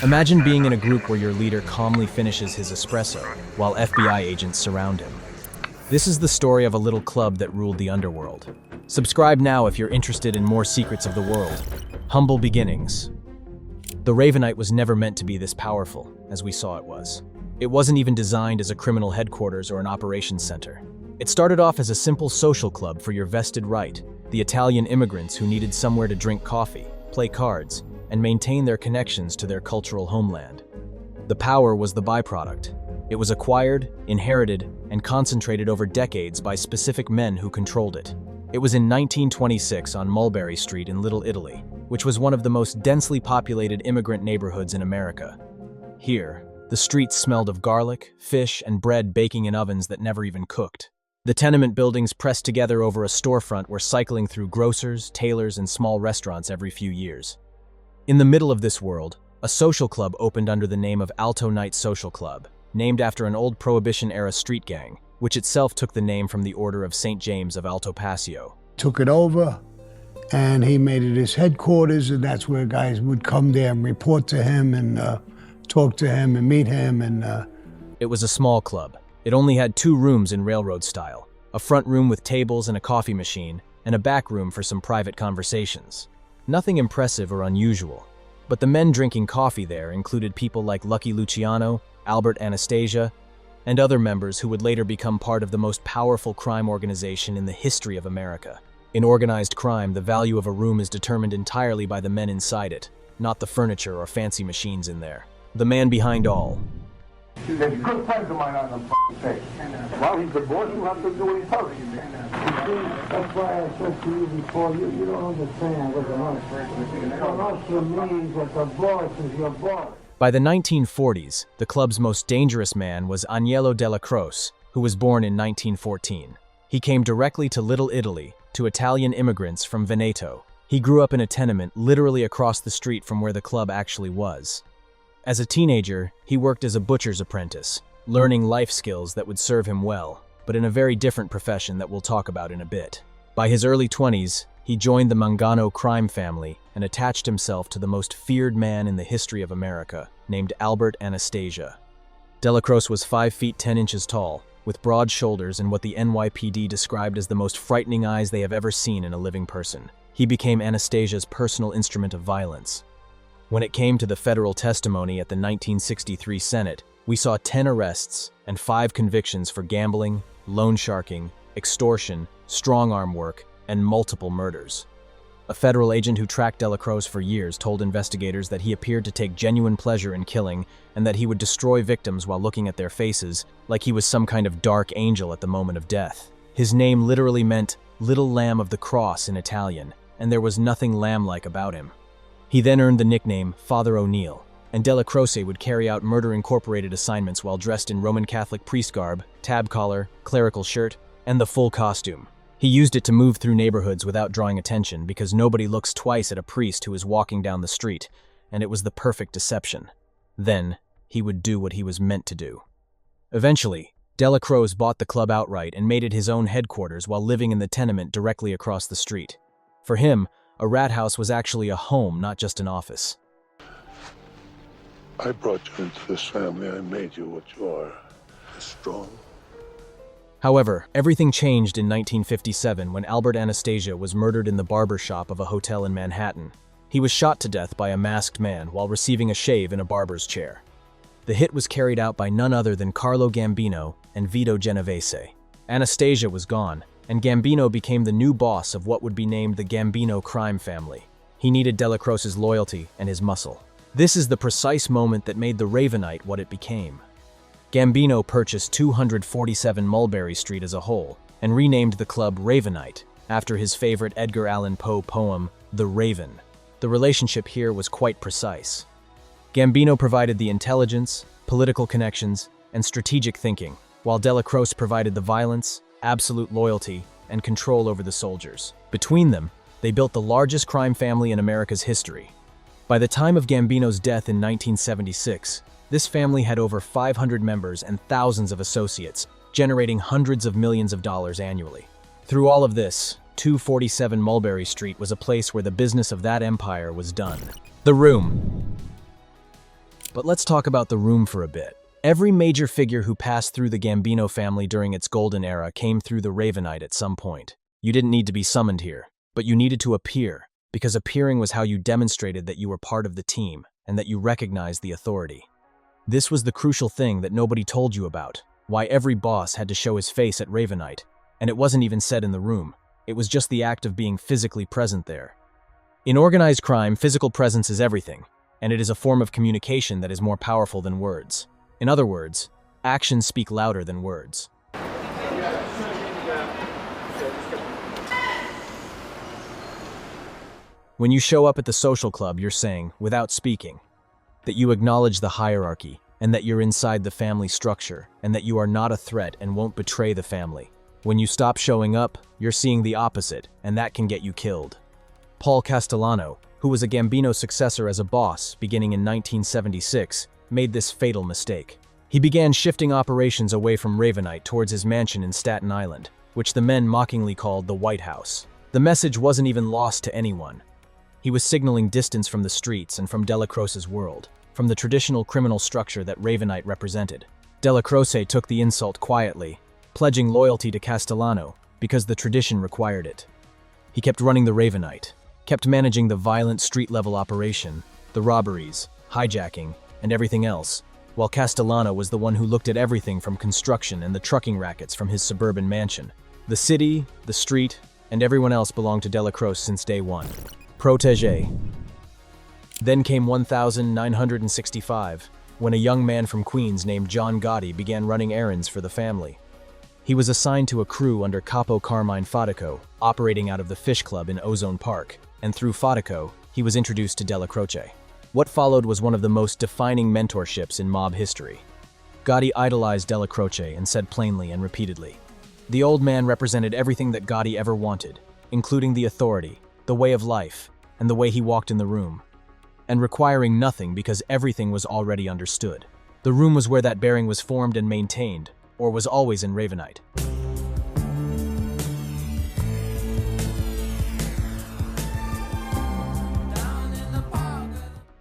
Imagine being in a group where your leader calmly finishes his espresso while FBI agents surround him. This is the story of a little club that ruled the underworld. Subscribe now if you're interested in more secrets of the world. Humble beginnings. The Ravenite was never meant to be this powerful, as we saw it was. It wasn't even designed as a criminal headquarters or an operations center. It started off as a simple social club for your vested right, the Italian immigrants who needed somewhere to drink coffee, play cards, and maintain their connections to their cultural homeland. The power was the byproduct. It was acquired, inherited, and concentrated over decades by specific men who controlled it. It was in 1926 on Mulberry Street in Little Italy, which was one of the most densely populated immigrant neighborhoods in America. Here, the streets smelled of garlic, fish, and bread baking in ovens that never even cooked. The tenement buildings pressed together over a storefront were cycling through grocers, tailors, and small restaurants every few years. In the middle of this world, a social club opened under the name of Alto Night Social Club, named after an old Prohibition-era street gang, which itself took the name from the Order of St. James of Alto Passio. Took it over, and he made it his headquarters, and that's where guys would come there and report to him and talk to him and meet him. It was a small club. It only had 2 rooms in railroad style, a front room with tables and a coffee machine, and a back room for some private conversations. Nothing impressive or unusual, but the men drinking coffee there included people like Lucky Luciano, Albert Anastasia, and other members who would later become part of the most powerful crime organization in the history of America. In organized crime, the value of a room is determined entirely by the men inside it, not the furniture or fancy machines in there. The man behind all. There's good friends of mine on the face. Well, he's the boss, you have to do what he tells you. That's why I said to you before, you don't understand what an usher means that the boss is your boss. By the 1940s, the club's most dangerous man was Anielo Dellacroce, who was born in 1914. He came directly to Little Italy, to Italian immigrants from Veneto. He grew up in a tenement literally across the street from where the club actually was. As a teenager, he worked as a butcher's apprentice, learning life skills that would serve him well, but in a very different profession that we'll talk about in a bit. By his early 20s, he joined the Mangano crime family and attached himself to the most feared man in the history of America, named Albert Anastasia. Dellacroce was 5 feet 10 inches tall, with broad shoulders and what the NYPD described as the most frightening eyes they have ever seen in a living person. He became Anastasia's personal instrument of violence. When it came to the federal testimony at the 1963 Senate, we saw 10 arrests and 5 convictions for gambling, loan sharking, extortion, strong-arm work, and multiple murders. A federal agent who tracked Dellacroce for years told investigators that he appeared to take genuine pleasure in killing and that he would destroy victims while looking at their faces, like he was some kind of dark angel at the moment of death. His name literally meant Little Lamb of the Cross in Italian, and there was nothing lamb-like about him. He then earned the nickname Father O'Neill, and Dellacroce would carry out Murder Incorporated assignments while dressed in Roman Catholic priest garb, tab collar, clerical shirt, and the full costume. He used it to move through neighborhoods without drawing attention because nobody looks twice at a priest who is walking down the street, and it was the perfect deception. Then, he would do what he was meant to do. Eventually, Dellacroce bought the club outright and made it his own headquarters while living in the tenement directly across the street. For him, a rat house was actually a home, not just an office. I brought you into this family. I made you what you are. Strong. However, everything changed in 1957 when Albert Anastasia was murdered in the barber shop of a hotel in Manhattan. He was shot to death by a masked man while receiving a shave in a barber's chair. The hit was carried out by none other than Carlo Gambino and Vito Genovese. Anastasia was gone, and Gambino became the new boss of what would be named the Gambino crime family. He needed Dellacroce's loyalty and his muscle. This is the precise moment that made the Ravenite what it became. Gambino purchased 247 Mulberry Street as a whole and renamed the club Ravenite after his favorite Edgar Allan Poe poem, The Raven. The relationship here was quite precise. Gambino provided the intelligence, political connections, and strategic thinking, while Dellacroce provided the violence, absolute loyalty, and control over the soldiers. Between them, they built the largest crime family in America's history. By the time of Gambino's death in 1976, this family had over 500 members and thousands of associates, generating hundreds of millions of dollars annually. Through all of this, 247 Mulberry Street was a place where the business of that empire was done. The Room. But let's talk about the room for a bit. Every major figure who passed through the Gambino family during its golden era came through the Ravenite at some point. You didn't need to be summoned here, but you needed to appear, because appearing was how you demonstrated that you were part of the team and that you recognized the authority. This was the crucial thing that nobody told you about, why every boss had to show his face at Ravenite, and it wasn't even said in the room. It was just the act of being physically present there. In organized crime, physical presence is everything, and it is a form of communication that is more powerful than words. In other words, actions speak louder than words. When you show up at the social club, you're saying, without speaking, that you acknowledge the hierarchy, and that you're inside the family structure, and that you are not a threat and won't betray the family. When you stop showing up, you're seeing the opposite, and that can get you killed. Paul Castellano, who was a Gambino successor as a boss beginning in 1976, made this fatal mistake. He began shifting operations away from Ravenite towards his mansion in Staten Island, which the men mockingly called the White House. The message wasn't even lost to anyone. He was signaling distance from the streets and from Dellacroce's world, from the traditional criminal structure that Ravenite represented. Dellacroce took the insult quietly, pledging loyalty to Castellano because the tradition required it. He kept running the Ravenite, kept managing the violent street-level operation, the robberies, hijacking, and everything else, while Castellano was the one who looked at everything from construction and the trucking rackets from his suburban mansion. The city, the street, and everyone else belonged to Dellacroce since day one. Protégé. Then came 1965, when a young man from Queens named John Gotti began running errands for the family. He was assigned to a crew under Capo Carmine Fatico, operating out of the Fish Club in Ozone Park, and through Fatico, he was introduced to Dellacroce. What followed was one of the most defining mentorships in mob history. Gotti idolized Dellacroce and said plainly and repeatedly, the old man represented everything that Gotti ever wanted, including the authority, the way of life, and the way he walked in the room, and requiring nothing because everything was already understood. The room was where that bearing was formed and maintained, or was always in Ravenite.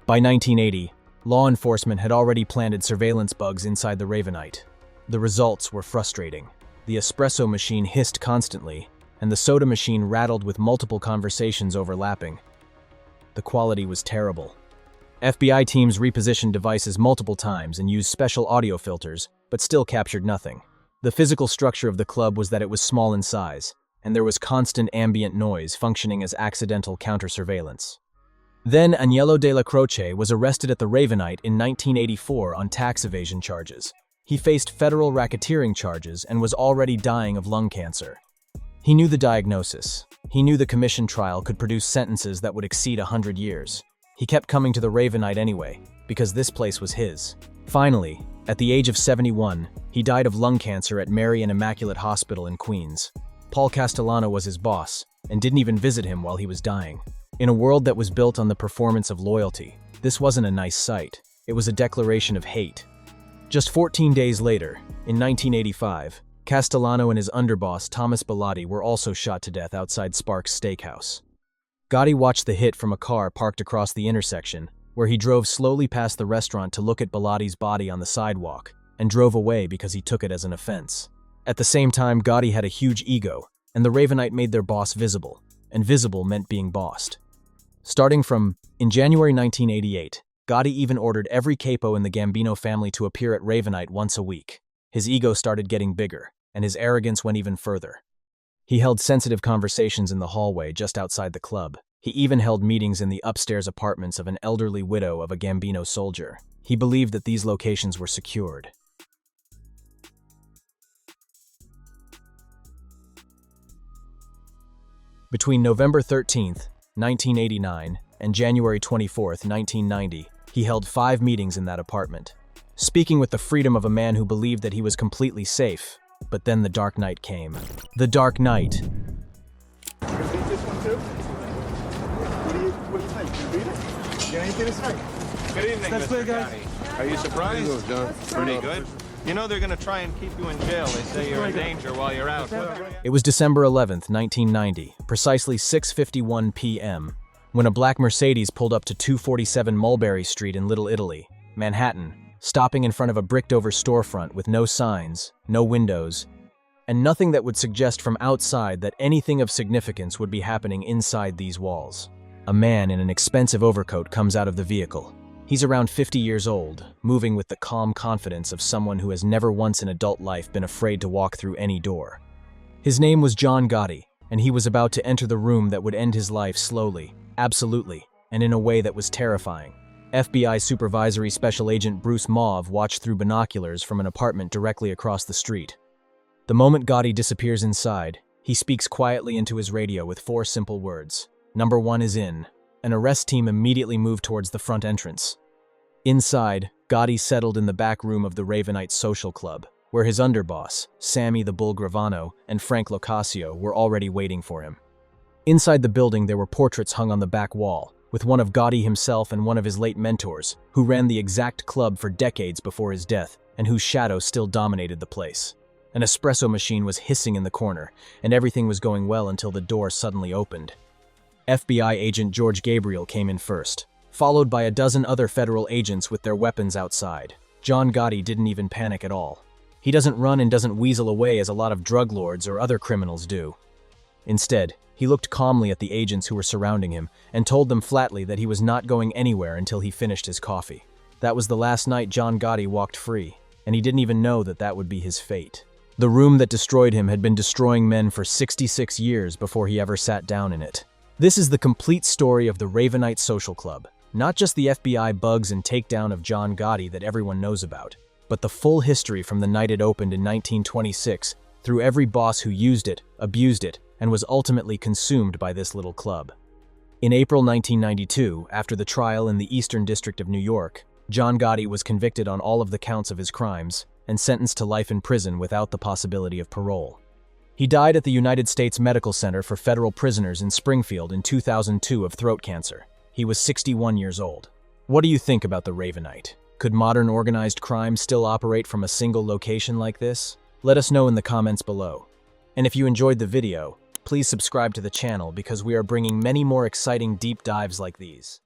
By 1980, law enforcement had already planted surveillance bugs inside the Ravenite. The results were frustrating. The espresso machine hissed constantly, and the soda machine rattled with multiple conversations overlapping. The quality was terrible. FBI teams repositioned devices multiple times and used special audio filters, but still captured nothing. The physical structure of the club was that it was small in size, and there was constant ambient noise functioning as accidental counter-surveillance. Then Anielo Dellacroce was arrested at the Ravenite in 1984 on tax evasion charges. He faced federal racketeering charges and was already dying of lung cancer. He knew the diagnosis. He knew the commission trial could produce sentences that would exceed 100 years. He kept coming to the Ravenite anyway, because this place was his. Finally, at the age of 71, he died of lung cancer at Mary and Immaculate Hospital in Queens. Paul Castellano was his boss, and didn't even visit him while he was dying. In a world that was built on the performance of loyalty, this wasn't a nice sight. It was a declaration of hate. Just 14 days later, in 1985, Castellano and his underboss Thomas Bellotti were also shot to death outside Sparks Steakhouse. Gotti watched the hit from a car parked across the intersection, where he drove slowly past the restaurant to look at Bellotti's body on the sidewalk, and drove away because he took it as an offense. At the same time, Gotti had a huge ego, and the Ravenite made their boss visible, and visible meant being bossed. Starting from, in January 1988, Gotti even ordered every capo in the Gambino family to appear at Ravenite once a week. His ego started getting bigger, and his arrogance went even further. He held sensitive conversations in the hallway just outside the club. He even held meetings in the upstairs apartments of an elderly widow of a Gambino soldier. He believed that these locations were secured. Between November 13th, 1989, and January 24th, 1990, he held 5 meetings in that apartment, speaking with the freedom of a man who believed that he was completely safe. But then the dark night came. The dark night. You gonna beat this one too? What do you think? You beat it? Get anything to say? Good evening, Mr. Gotti. Are you surprised? John. Pretty good. You know they're gonna try and keep you in jail. They say you're in danger while you're out. It was December 11th, 1990, precisely 6:51 p.m., when a black Mercedes pulled up to 247 Mulberry Street in Little Italy. Manhattan, stopping in front of a bricked-over storefront with no signs, no windows, and nothing that would suggest from outside that anything of significance would be happening inside these walls. A man in an expensive overcoat comes out of the vehicle. He's around 50 years old, moving with the calm confidence of someone who has never once in adult life been afraid to walk through any door. His name was John Gotti, and he was about to enter the room that would end his life slowly, absolutely, and in a way that was terrifying. FBI Supervisory Special Agent Bruce Mauve watched through binoculars from an apartment directly across the street. The moment Gotti disappears inside, he speaks quietly into his radio with 4 simple words. Number 1 is in. An arrest team immediately moved towards the front entrance. Inside, Gotti settled in the back room of the Ravenite social club, where his underboss, Sammy the Bull Gravano, and Frank Locascio were already waiting for him. Inside the building there were portraits hung on the back wall, with one of Gotti himself and one of his late mentors, who ran the exact club for decades before his death, and whose shadow still dominated the place. An espresso machine was hissing in the corner, and everything was going well until the door suddenly opened. FBI agent George Gabriel came in first, followed by a dozen other federal agents with their weapons outside. John Gotti didn't even panic at all. He doesn't run and doesn't weasel away as a lot of drug lords or other criminals do. Instead, he looked calmly at the agents who were surrounding him and told them flatly that he was not going anywhere until he finished his coffee. That was the last night John Gotti walked free, and he didn't even know that that would be his fate. The room that destroyed him had been destroying men for 66 years before he ever sat down in it. This is the complete story of the Ravenite Social Club, not just the FBI bugs and takedown of John Gotti that everyone knows about, but the full history from the night it opened in 1926 through every boss who used it, abused it, and was ultimately consumed by this little club. In April 1992, after the trial in the Eastern District of New York, John Gotti was convicted on all of the counts of his crimes and sentenced to life in prison without the possibility of parole. He died at the United States Medical Center for Federal Prisoners in Springfield in 2002 of throat cancer. He was 61 years old. What do you think about the Ravenite? Could modern organized crime still operate from a single location like this? Let us know in the comments below. And if you enjoyed the video, please subscribe to the channel because we are bringing many more exciting deep dives like these.